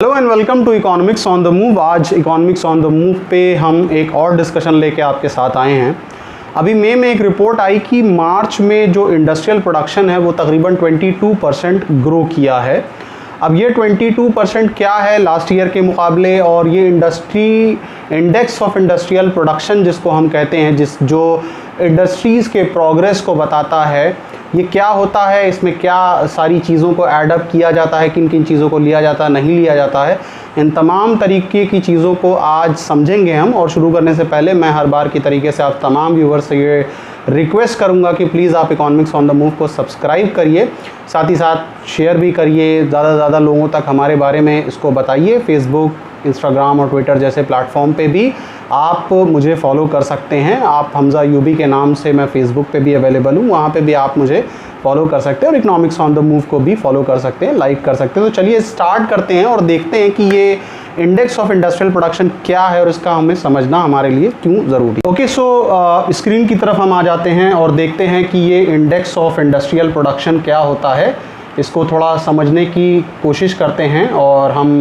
Hello and welcome to economics on the move. आज economics on the move पे हम एक और डिस्कशन लेके आपके साथ आए हैं। अभी मई में एक रिपोर्ट आई कि मार्च में जो इंडस्ट्रियल प्रोडक्शन है वो तकरीबन 22% ग्रो किया है। अब ये 22% क्या है लास्ट ईयर के मुकाबले, और ये इंडेक्स ऑफ इंडस्ट्रियल प्रोडक्शन जिसको हम कहते हैं, जो इंडस्ट्रीज़ के प्रोग्रेस को बताता है, ये क्या होता है, इसमें क्या सारी चीज़ों को एडअप किया जाता है, किन किन चीज़ों को लिया जाता है, नहीं लिया जाता है, इन तमाम तरीके की चीज़ों को आज समझेंगे हम। और शुरू करने से पहले मैं हर बार की तरीके से आप तमाम व्यूवर्स से ये रिक्वेस्ट करूंगा कि प्लीज़ आप इकोनॉमिक्स ऑन द मूव को सब्सक्राइब करिए, साथ ही साथ शेयर भी करिए, ज़्यादा से ज़्यादा लोगों तक हमारे बारे में इसको बताइए। फेसबुक, इंस्टाग्राम और ट्विटर जैसे प्लेटफॉर्म पे भी आप मुझे फॉलो कर सकते हैं। आप हमज़ा यूबी के नाम से मैं फेसबुक पे भी अवेलेबल हूँ, वहाँ पे भी आप मुझे फॉलो कर सकते हैं और इकोनॉमिक्स ऑन द मूव को भी फॉलो कर सकते हैं, लाइक कर सकते हैं। तो चलिए स्टार्ट करते हैं और देखते हैं कि ये इंडेक्स ऑफ इंडस्ट्रियल प्रोडक्शन क्या है और इसका हमें समझना हमारे लिए क्यों ज़रूरी है। ओके, सो स्क्रीन की तरफ हम आ जाते हैं और देखते हैं कि ये इंडेक्स ऑफ इंडस्ट्रियल प्रोडक्शन क्या होता है। इसको थोड़ा समझने की कोशिश करते हैं और हम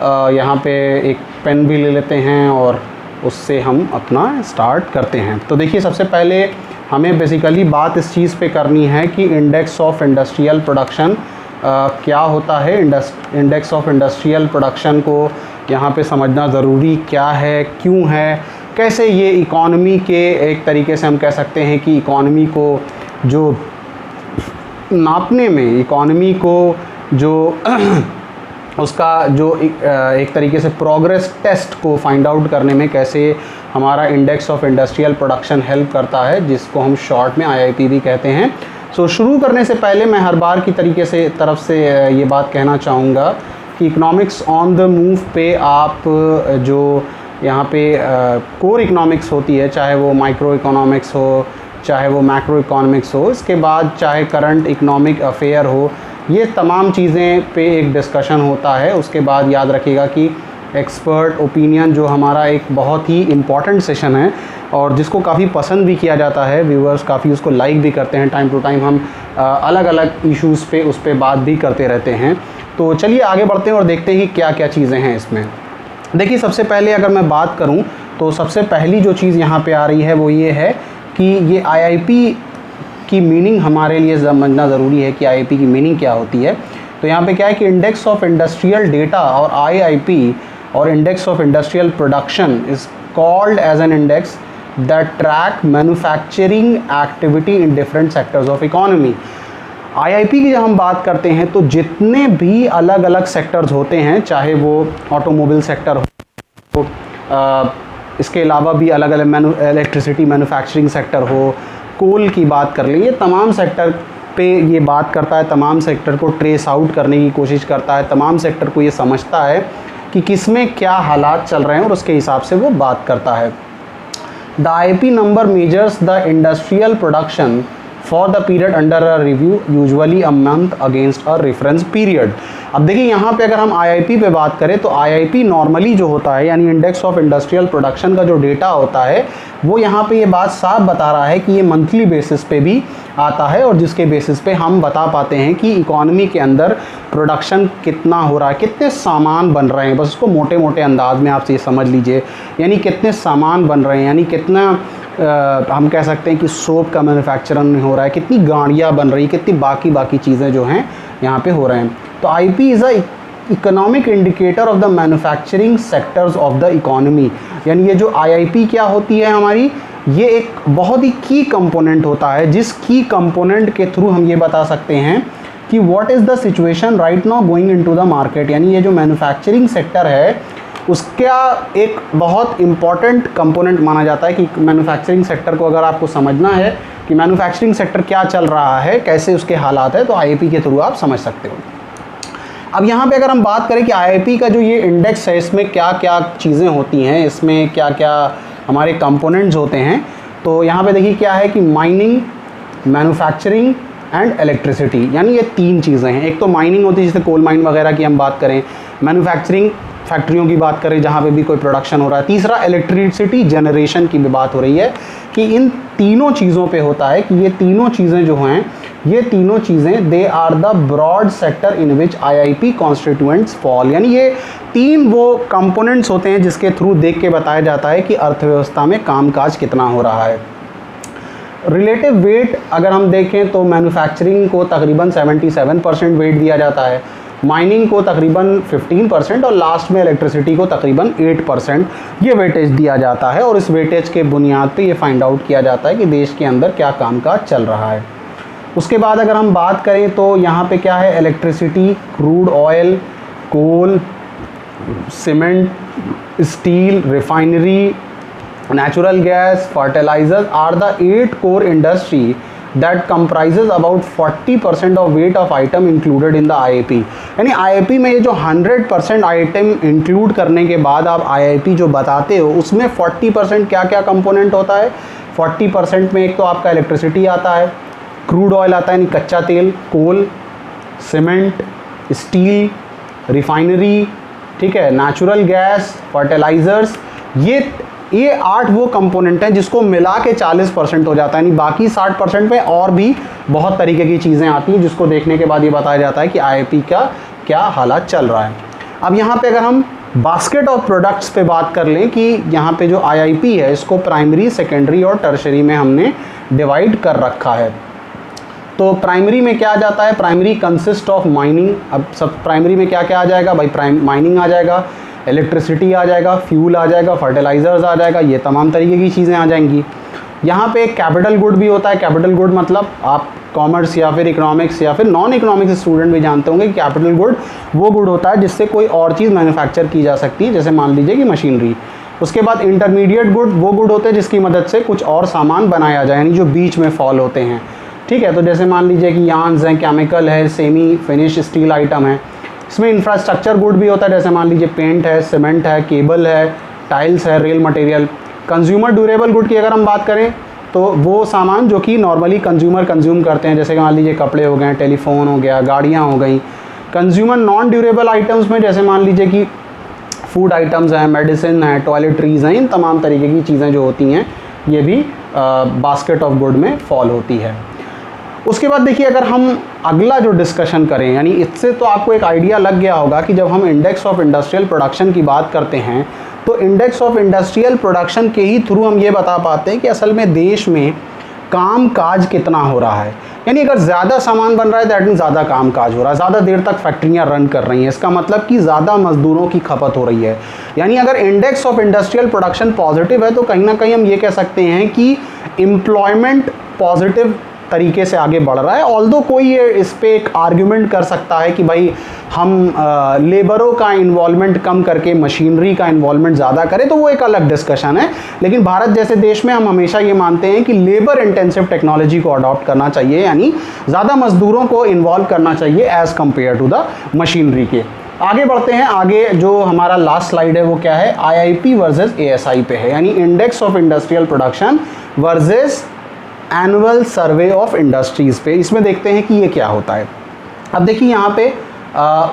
यहाँ पे एक पेन भी ले लेते हैं और उससे हम अपना स्टार्ट करते हैं। तो देखिए, सबसे पहले हमें बेसिकली बात इस चीज़ पे करनी है कि इंडेक्स ऑफ इंडस्ट्रियल प्रोडक्शन क्या होता है। इंडेक्स ऑफ इंडस्ट्रियल प्रोडक्शन को यहाँ पे समझना ज़रूरी क्या है, क्यों है, कैसे ये इकॉनमी के एक तरीके से हम कह सकते हैं कि इकॉनमी को जो नापने में, इकॉनमी को जो उसका जो एक तरीके से प्रोग्रेस टेस्ट को फाइंड आउट करने में कैसे हमारा index of industrial production help करता है, जिसको हम शॉर्ट में IIP भी कहते हैं। सो शुरू करने से पहले मैं हर बार की तरीके से तरफ से ये बात कहना चाहूँगा कि इकोनॉमिक्स ऑन द मूव पे आप जो यहाँ पे कोर इकोनॉमिक्स होती है, चाहे वो माइक्रो इकोनॉमिक्स हो, चाहे वो मैक्रो इकोनॉमिक्स हो, इसके बाद चाहे करंट इकोनॉमिक अफेयर हो, ये तमाम चीज़ें पे एक डिस्कशन होता है। उसके बाद याद रखिएगा कि एक्सपर्ट ओपिनियन जो हमारा एक बहुत ही इम्पॉर्टेंट सेशन है और जिसको काफ़ी पसंद भी किया जाता है, व्यूअर्स काफ़ी उसको लाइक भी करते हैं। टाइम टू टाइम हम अलग अलग इश्यूज़ पे उस पर बात भी करते रहते हैं। तो चलिए आगे बढ़ते हैं और देखते हैं कि क्या क्या चीज़ें हैं इसमें। देखिए, सबसे पहले अगर मैं बात करूँ तो सबसे पहली जो चीज़ यहाँ पर आ रही है वो ये है कि ये IIP की मीनिंग हमारे लिए समझना ज़रूरी है कि IIP की मीनिंग क्या होती है। तो यहाँ पे क्या है कि इंडेक्स ऑफ इंडस्ट्रियल डेटा और IIP और index of industrial production is called as an index that track manufacturing activity in different sectors of economy. IIP की जब हम बात करते हैं तो जितने भी अलग अलग सेक्टर्स होते हैं, चाहे वो ऑटोमोबाइल सेक्टर हो, इसके अलावा भी अलग अलग इलेक्ट्रिसिटी मैन्युफैक्चरिंग सेक्टर हो, कोल की बात कर लें, ये तमाम सेक्टर पे ये बात करता है, तमाम सेक्टर को ट्रेस आउट करने की कोशिश करता है, तमाम सेक्टर को ये समझता है कि किसमें क्या हालात चल रहे हैं और उसके हिसाब से वो बात करता है। The IIP number measures the industrial production for the period under a review, usually a month against a reference period. अब देखिए, यहाँ पे अगर हम IIP पे बात करें तो IIP नॉर्मली जो होता है, यानी इंडेक्स ऑफ इंडस्ट्रियल प्रोडक्शन का जो डेटा होता है, वो यहाँ पे ये बात साफ बता रहा है कि ये मंथली बेसिस पे भी आता है और जिसके बेसिस पे हम बता पाते हैं कि इकॉनमी के अंदर प्रोडक्शन कितना हो रहा है, कितने सामान बन रहे हैं। बस उसको मोटे मोटे अंदाज में आप ये समझ लीजिए, यानी कितने सामान बन रहे हैं, यानी कितना हम कह सकते हैं कि सोप का मैन्युफैक्चरिंग हो रहा है, कितनी गाड़ियाँ बन रही, कितनी बाकी चीज़ें जो हैं यहाँ पे हो रहे हैं। तो IIP is a economic indicator of the manufacturing sectors of the economy. यानी ये जो IIP क्या होती है हमारी, ये एक बहुत ही की कंपोनेंट होता है, जिस की कंपोनेंट के थ्रू हम ये बता सकते हैं कि what is the situation right now going into the market. यानी ये जो मैन्युफैक्चरिंग सेक्टर है उसका एक बहुत इम्पॉर्टेंट कंपोनेंट माना जाता है कि मैन्युफैक्चरिंग सेक्टर को अगर आपको समझना है कि मैन्युफैक्चरिंग सेक्टर क्या चल रहा है, कैसे उसके हालात है, तो IIP के थ्रू आप समझ सकते हो। अब यहाँ पे अगर हम बात करें कि IIP का जो ये इंडेक्स है, इसमें क्या क्या चीज़ें होती हैं, इसमें क्या क्या हमारे कंपोनेंट्स होते हैं, तो यहाँ पे देखिए क्या है कि माइनिंग, मैन्युफैक्चरिंग एंड इलेक्ट्रिसिटी, यानी ये तीन चीज़ें हैं। एक तो माइनिंग होती है, जैसे कोल माइन वगैरह की हम बात करें, मैन्युफैक्चरिंग फैक्ट्रियों की बात करें जहाँ पे भी कोई प्रोडक्शन हो रहा है, तीसरा इलेक्ट्रिसिटी जनरेशन की भी बात हो रही है कि इन तीनों चीज़ों पे होता है कि ये तीनों चीज़ें जो हैं ये तीनों चीज़ें they are the broad sector in which IIP constituents fall, यानी ये तीन वो कंपोनेंट्स होते हैं जिसके थ्रू देख के बताया जाता है कि अर्थव्यवस्था में कामकाज कितना हो रहा है। रिलेटिव वेट अगर हम देखें तो मैन्युफैक्चरिंग को तकरीबन 77% वेट दिया जाता है, माइनिंग को तकरीबन 15% और लास्ट में इलेक्ट्रिसिटी को तकरीबन 8% ये वेटेज दिया जाता है। और इस वेटेज के बुनियाद पे ये फाइंड आउट किया जाता है कि देश के अंदर क्या कामकाज चल रहा है। उसके बाद अगर हम बात करें तो यहाँ पे क्या है, electricity, crude oil, coal, cement, steel, refinery, natural gas, fertilizers are the 8 core industry that comprises about 40% of weight of item included in the IIP। यानी IIP में ये जो 100% आइटम इंक्लूड करने के बाद आप IIP जो बताते हो उसमें 40% क्या क्या कंपोनेंट होता है। 40% में एक तो आपका इलेक्ट्रिसिटी आता है, क्रूड ऑयल आता है यानी कच्चा तेल, कोल, सीमेंट, स्टील, रिफाइनरी, ठीक है, नेचुरल गैस, फर्टिलाइज़र्स, ये 8 वो कंपोनेंट हैं जिसको मिला के 40% हो जाता है। यानी बाकी 60% में और भी बहुत तरीके की चीज़ें आती हैं जिसको देखने के बाद ये बताया जाता है कि आईआईपी का क्या हालात चल रहा है। अब यहाँ पे अगर हम बास्केट ऑफ प्रोडक्ट्स पे बात कर लें कि यहाँ पे जो आईआईपी है इसको प्राइमरी, सेकेंडरी और टर्शरी में हमने डिवाइड कर रखा है। तो प्राइमरी में क्या आ जाता है, प्राइमरी कंसिस्ट ऑफ माइनिंग। अब सब प्राइमरी में क्या क्या आ जाएगा भाई, माइनिंग आ जाएगा, इलेक्ट्रिसिटी आ जाएगा, फ्यूल आ जाएगा, फर्टिलाइज़र्स आ जाएगा, ये तमाम तरीके की चीज़ें आ जाएंगी। यहाँ पे कैपिटल गुड भी होता है। कैपिटल गुड मतलब आप कॉमर्स या फिर इकोनॉमिक्स या फिर नॉन इकोनॉमिक्स स्टूडेंट भी जानते होंगे कि कैपिटल गुड वो गुड होता है जिससे कोई और चीज़ मैन्युफैक्चर की जा सकती है, जैसे मान लीजिए कि मशीनरी। उसके बाद इंटरमीडिएट गुड वो गुड होते हैं जिसकी मदद से कुछ और सामान बनाया जाए, यानी जो बीच में फॉल होते हैं, ठीक है। तो जैसे मान लीजिए कि यार्न्स हैं, केमिकल है, सेमी फिनिश स्टील आइटम है। इसमें इंफ्रास्ट्रक्चर गुड भी होता है, जैसे मान लीजिए पेंट है, सीमेंट है, केबल है, टाइल्स है, rail material. Consumer durable good की अगर हम बात करें तो वो सामान जो कि नॉर्मली कंज्यूमर कंज्यूम करते हैं, जैसे कि मान लीजिए कपड़े हो गए, टेलीफोन हो गया, गाड़ियाँ हो गई। कंज्यूमर नॉन ड्यूरेबल आइटम्स में जैसे मान लीजिए कि फूड आइटम्स हैं, मेडिसिन है, टॉयलेटरीज़ हैं, इन तमाम तरीके की चीज़ें जो होती हैं ये भी बास्केट ऑफ गुड में फॉल होती है। उसके बाद देखिए अगर हम अगला जो डिस्कशन करें, यानी इससे तो आपको एक आइडिया लग गया होगा कि जब हम इंडेक्स ऑफ इंडस्ट्रियल प्रोडक्शन की बात करते हैं तो इंडेक्स ऑफ इंडस्ट्रियल प्रोडक्शन के ही थ्रू हम ये बता पाते हैं कि असल में देश में काम काज कितना हो रहा है। यानी अगर ज़्यादा सामान बन रहा है दैट मीन ज़्यादा काम काज हो रहा है, ज़्यादा देर तक फैक्ट्रियाँ रन कर रही हैं, इसका मतलब कि ज़्यादा मज़दूरों की खपत हो रही है। यानी अगर index of industrial production positive है तो कहीं ना कहीं हम ये कह सकते हैं कि एम्प्लॉयमेंट पॉजिटिव तरीके से आगे बढ़ रहा है। ऑल्दो कोई ये इस पे एक आर्ग्यूमेंट कर सकता है कि भाई हम लेबरों का इन्वॉल्वमेंट कम करके मशीनरी का इन्वॉल्वमेंट ज़्यादा करें, तो वो एक अलग डिस्कशन है। लेकिन भारत जैसे देश में हम हमेशा ये मानते हैं कि लेबर इंटेंसिव टेक्नोलॉजी को अडॉप्ट करना चाहिए, यानी ज़्यादा मजदूरों को इन्वॉल्व करना चाहिए as compare to the machinery के। आगे बढ़ते हैं। आगे जो हमारा लास्ट स्लाइड है वो क्या है, आईआईपी वर्सेस एएसआई पे है, यानी index of industrial production versus annual survey of industries पे। इसमें देखते हैं कि ये क्या होता है। अब देखिए यहाँ पे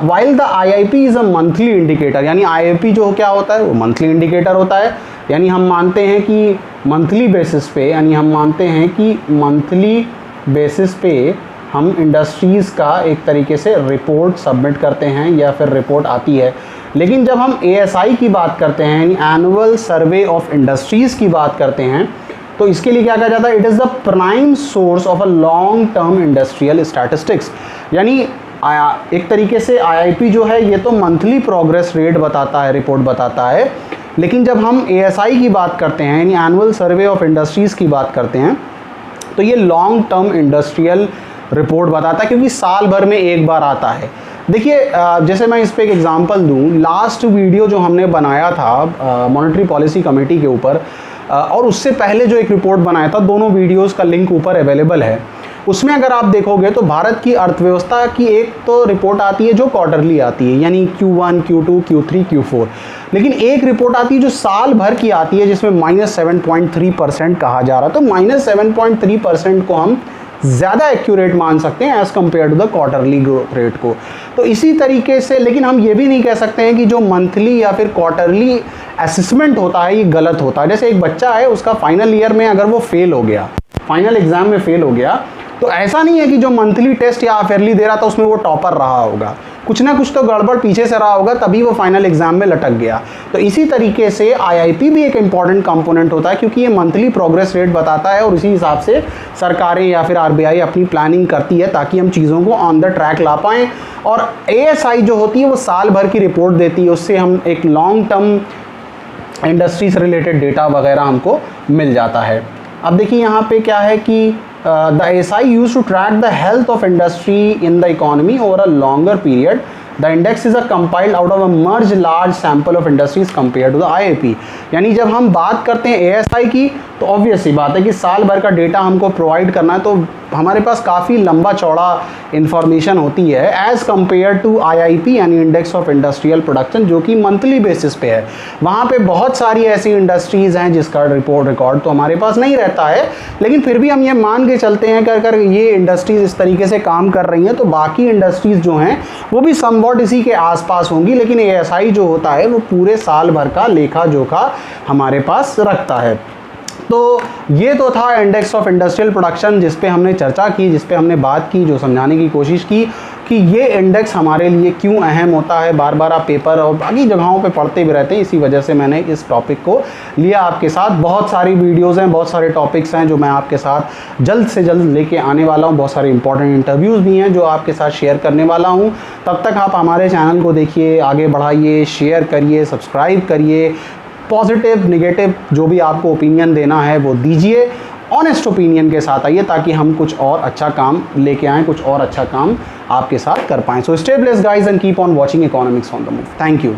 while the IIP is a monthly indicator, यानी आईआईपी जो क्या होता है वो मंथली इंडिकेटर होता है। यानी हम मानते हैं कि मंथली बेसिस पे, यानी हम मानते हैं कि मंथली बेसिस पे हम इंडस्ट्रीज़ का एक तरीके से रिपोर्ट सबमिट करते हैं या फिर रिपोर्ट आती है। लेकिन जब हम एएसआई की बात करते हैं, यानी एनुअल सर्वे ऑफ इंडस्ट्रीज़ की बात करते हैं, तो इसके लिए क्या कहा जाता है, it is the prime source of a long term industrial statistics. यानी एक तरीके से आईआईपी जो है ये तो मंथली प्रोग्रेस रेट बताता है, रिपोर्ट बताता है। लेकिन जब हम एएसआई की बात करते हैं, यानी एनुअल सर्वे ऑफ इंडस्ट्रीज़ की बात करते हैं, तो ये लॉन्ग टर्म इंडस्ट्रियल रिपोर्ट बताता है, क्योंकि साल भर में एक बार आता है। देखिए जैसे मैं इस पर एक एग्जांपल दूं, लास्ट वीडियो जो हमने बनाया था मॉनेटरी पॉलिसी कमेटी के ऊपर, और उससे पहले जो एक रिपोर्ट बनाया था, दोनों वीडियोस का लिंक ऊपर अवेलेबल है। उसमें अगर आप देखोगे तो भारत की अर्थव्यवस्था की एक तो रिपोर्ट आती है जो क्वार्टरली आती है, यानी Q1, Q2, Q3, Q4। लेकिन एक रिपोर्ट आती है जो साल भर की आती है जिसमें -7.3% कहा जा रहा है। तो -7.3% को हम ज़्यादा एक्यूरेट मान सकते हैं as compare to the quarterly growth rate को। तो इसी तरीके से, लेकिन हम ये भी नहीं कह सकते हैं कि जो मंथली या फिर क्वार्टरली असेसमेंट होता है ये गलत होता है। जैसे एक बच्चा है, उसका फाइनल ईयर में अगर वो फेल हो गया, फाइनल एग्ज़ाम में फेल हो गया, तो ऐसा नहीं है कि जो मंथली टेस्ट या अफेयरली दे रहा था उसमें वो टॉपर रहा होगा, कुछ ना कुछ तो गड़बड़ पीछे से रहा होगा, तभी वो फाइनल एग्जाम में लटक गया। तो इसी तरीके से आईआईपी भी एक इंपॉर्टेंट कंपोनेंट होता है, क्योंकि ये मंथली प्रोग्रेस रेट बताता है और उसी हिसाब से सरकारें या फिर आरबीआई अपनी प्लानिंग करती है ताकि हम चीज़ों को ऑन द ट्रैक ला पाएँ। और एएसआई जो होती है वो साल भर की रिपोर्ट देती है, उससे हम एक लॉन्ग टर्म इंडस्ट्री से रिलेटेड डेटा वगैरह हमको मिल जाता है। अब देखिए यहाँ पे क्या है कि the ASI used to track the health of industry in the economy over a longer period. The index is compiled out of a much large sample of industries compared to the IIP. यानी जब हम बात करते हैं ASI की तो obvious सी बात है कि साल भर का डेटा हमको प्रोवाइड करना है, तो हमारे पास काफ़ी लंबा चौड़ा इन्फॉर्मेशन होती है एज़ कम्पेयर टू IIP यानी इंडेक्स ऑफ इंडस्ट्रियल प्रोडक्शन, जो कि मंथली बेसिस पे है। वहाँ पे बहुत सारी ऐसी इंडस्ट्रीज़ हैं जिसका रिकॉर्ड तो हमारे पास नहीं रहता है, लेकिन फिर भी हम ये मान के चलते हैं कि अगर ये इंडस्ट्रीज़ इस तरीके से काम कर रही हैं तो बाकी इंडस्ट्रीज़ जो हैं वो भी समवॉट इसी के आसपास होंगी। लेकिन ASI जो होता है वो पूरे साल भर का लेखा जोखा हमारे पास रखता है। तो ये तो था इंडेक्स ऑफ इंडस्ट्रियल प्रोडक्शन जिस पे हमने चर्चा की, जिस पे हमने बात की, जो समझाने की कोशिश की कि ये इंडेक्स हमारे लिए क्यों अहम होता है। बार बार आप पेपर और बाकी जगहों पे पढ़ते भी रहते हैं, इसी वजह से मैंने इस टॉपिक को लिया आपके साथ। बहुत सारी वीडियोज़ हैं, बहुत सारे टॉपिक्स हैं जो मैं आपके साथ जल्द से जल्द लेके आने वाला हूँ। बहुत सारे इंपॉर्टेंट इंटरव्यूज़ भी हैं जो आपके साथ शेयर करने वाला हूँ। तब तक आप हमारे चैनल को देखिए, आगे बढ़ाइए, शेयर करिए, सब्सक्राइब करिए, पॉजिटिव नेगेटिव जो भी आपको ओपिनियन देना है वो दीजिए, ऑनेस्ट ओपिनियन के साथ आइए ताकि हम कुछ और अच्छा काम लेके आएँ, कुछ और अच्छा काम आपके साथ कर पाएँ। So stay blessed guys and keep on watching economics on the move. Thank you.